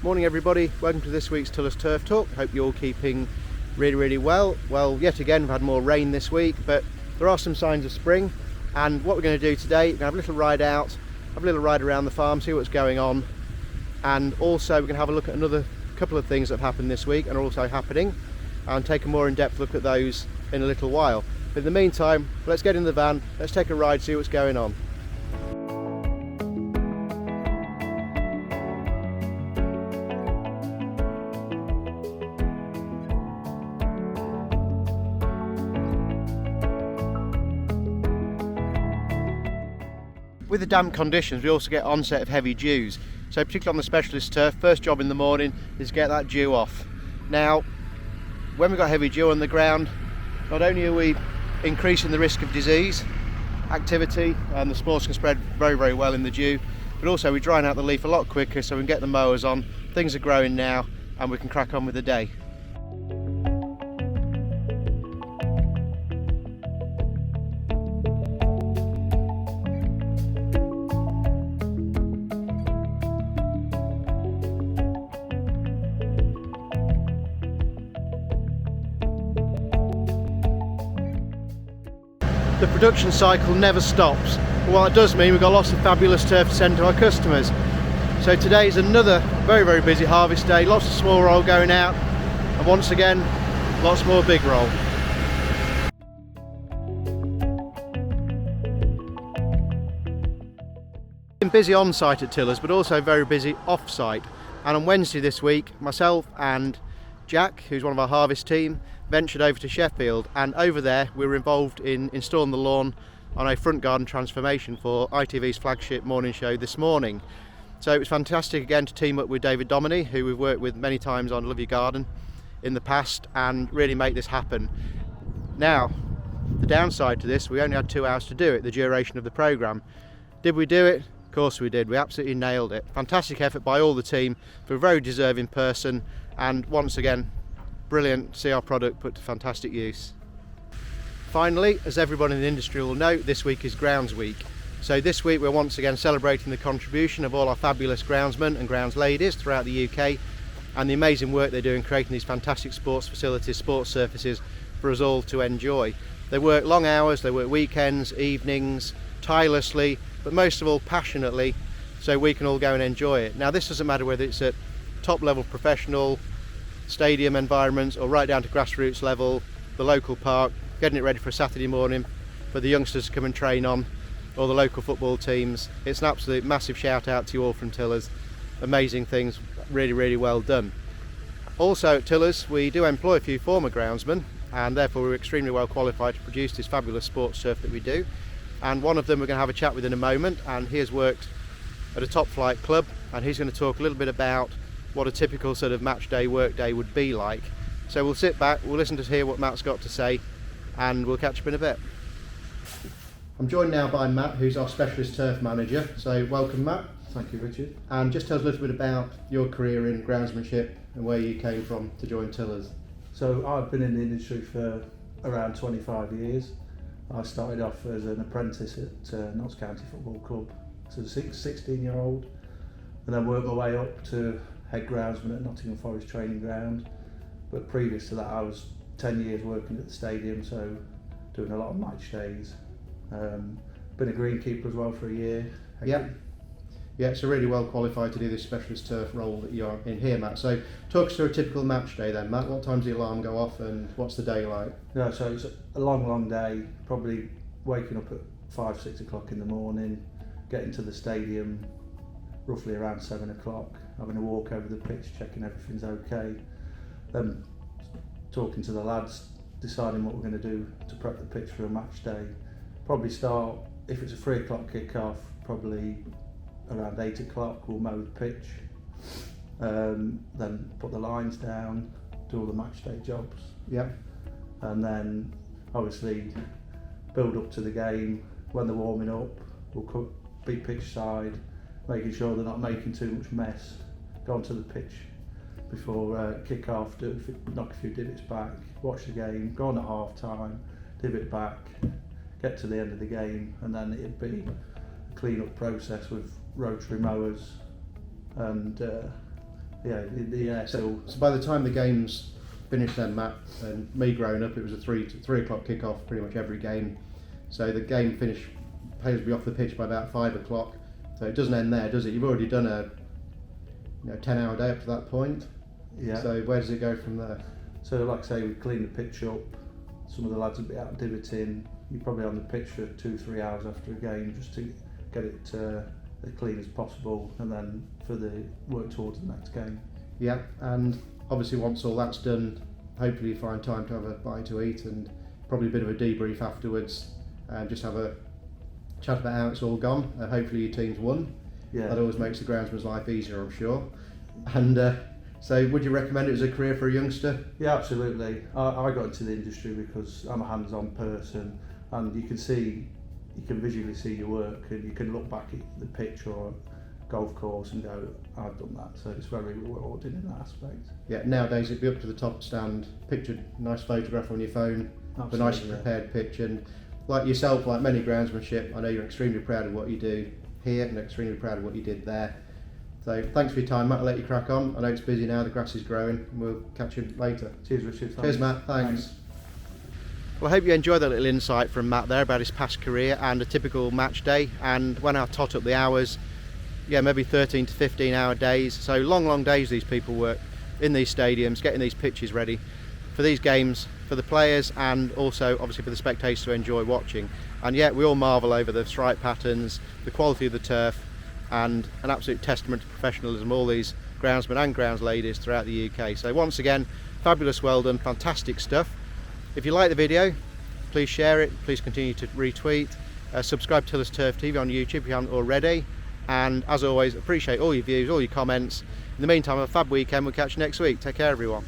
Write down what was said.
Morning everybody, welcome to this week's Tillers Turf Talk. Hope you're all keeping really well. Well, yet again we've had more rain this week, but there are some signs of spring, and what we're going to do today, we're going to have a little ride out, have a little ride around the farm, see what's going on, and also we're going to have a look at another couple of things that have happened this week and are also happening, and take a more in-depth look at those in a little while. But in the meantime, let's get in the van, let's take a ride, see what's going on. With the damp conditions, we also get onset of heavy dews. So particularly on the specialist turf, first job in the morning is get that dew off. Now, when we've got heavy dew on the ground, not only are we increasing the risk of disease, activity, and the spores can spread very well in the dew, but also we're drying out the leaf a lot quicker so we can get the mowers on, things are growing now, and we can crack on with the day. The production cycle never stops, but what it does mean, we've got lots of fabulous turf to send to our customers. So today is another very busy harvest day, lots of small roll going out, and once again lots more big roll. Been busy on site at Tillers, but also very busy off site, and on Wednesday this week myself and Jack, who's one of our harvest team, ventured over to Sheffield, and over there we were involved in installing the lawn on a front garden transformation for ITV's flagship morning show this morning. So it was fantastic again to team up with David Dominy, who we've worked with many times on Love Your Garden in the past, and really make this happen. Now, the downside to this, we only had 2 hours to do it, the duration of the programme. Did we do it? Of course we did, we absolutely nailed it. Fantastic effort by all the team for a very deserving person, and once again, brilliant to see our product put to fantastic use. Finally, as everybody in the industry will know, this week is Grounds Week. So this week we're once again celebrating the contribution of all our fabulous groundsmen and grounds ladies throughout the UK, and the amazing work they do in creating these fantastic sports facilities, sports surfaces for us all to enjoy. They work long hours, they work weekends, evenings, tirelessly, but most of all passionately, so we can all go and enjoy it. Now this doesn't matter whether it's at top level professional stadium environments or right down to grassroots level, the local park, getting it ready for a Saturday morning for the youngsters to come and train on, or the local football teams. It's an absolute massive shout out to you all from Tillers. Amazing things, really well done. Also at Tillers we do employ a few former groundsmen, and therefore we're extremely well qualified to produce this fabulous sports turf that we do, and one of them we're going to have a chat with in a moment, and he has worked at a top flight club, and he's going to talk a little bit about what a typical sort of match day, work day would be like. So we'll sit back, we'll listen to hear what Matt's got to say, and we'll catch up in a bit. I'm joined now by Matt, who's our specialist turf manager. So welcome, Matt. Thank you, Richard. And just tell us a little bit about your career in groundsmanship and where you came from to join Tillers. So I've been in the industry for around 25 years. I started off as an apprentice at Notts County Football Club as a 16-year-old, and then worked my way up to head groundsman at Nottingham Forest Training Ground. But previous to that I was 10 years working at the stadium, so doing a lot of match days. Been a greenkeeper as well for a year. Yeah, so really well qualified to do this specialist turf role that you're in here, Matt. So talk us through a typical match day then, Matt. What time's the alarm go off and what's the day like? Yeah, so it's a long day, probably waking up at 5-6 o'clock in the morning, getting to the stadium roughly around 7 o'clock, having a walk over the pitch, checking everything's okay, then talking to the lads, deciding what we're going to do to prep the pitch for a match day. Probably start, if it's a 3 o'clock kick-off, probably around 8 o'clock we'll mow the pitch, then put the lines down, do all the match day jobs. Yeah. And then obviously build up to the game. When they're warming up, we'll be pitch side, making sure they're not making too much mess, go onto the pitch before kick-off, knock a few divots back, watch the game, go on at half time, divot back, get to the end of the game, and then it'd be a clean-up process with rotary mowers and So So by the time the games finished then, Matt, and me growing up, it was a 3 o'clock kick-off pretty much every game. So the game finished, players would be off the pitch by about 5 o'clock. So it doesn't end there, does it? You've already done a 10-hour day up to that point. yeah. So where does it go from there? So like I say, we clean the pitch up. Some of the lads would be out divoting. You're probably on the pitch for 2-3 hours after a game just to get it as clean as possible, and then for the work towards the next game. Yeah, and obviously once all that's done, hopefully you find time to have a bite to eat and probably a bit of a debrief afterwards, and just have a chat about how it's all gone. Hopefully your team's won. Yeah. That always makes the groundsman's life easier, I'm sure. And so would you recommend it as a career for a youngster? Yeah, absolutely. I got into the industry because I'm a hands-on person, and you can visually see your work, and you can look back at the pitch or golf course and go, I've done that. So it's very rewarding in that aspect. Yeah, nowadays it'd be up to the top stand, picture nice photograph on your phone, Absolutely, a nicely prepared pitch, and like yourself, like many groundsmanship, I know you're extremely proud of what you do here and extremely proud of what you did there. So thanks for your time, Matt. I'll let you crack on. I know it's busy now, the grass is growing, and we'll catch you later. Cheers, Richard. Cheers, Matt. Thanks. Well, I hope you enjoyed that little insight from Matt there about his past career and a typical match day. And when I tot up the hours, yeah, maybe 13 to 15 hour days. So long days these people work in these stadiums, getting these pitches ready for these games, for the players, and also obviously for the spectators to enjoy watching. And yet we all marvel over the stripe patterns, the quality of the turf, and an absolute testament to professionalism, all these groundsmen and grounds ladies throughout the UK. So once again, fabulous, well done, fantastic stuff. If you like the video, please share it, please continue to retweet, subscribe to Tillers Turf TV on YouTube if you haven't already, and as always, appreciate all your views, all your comments. In the meantime, have a fab weekend. We'll catch you next week. Take care, everyone.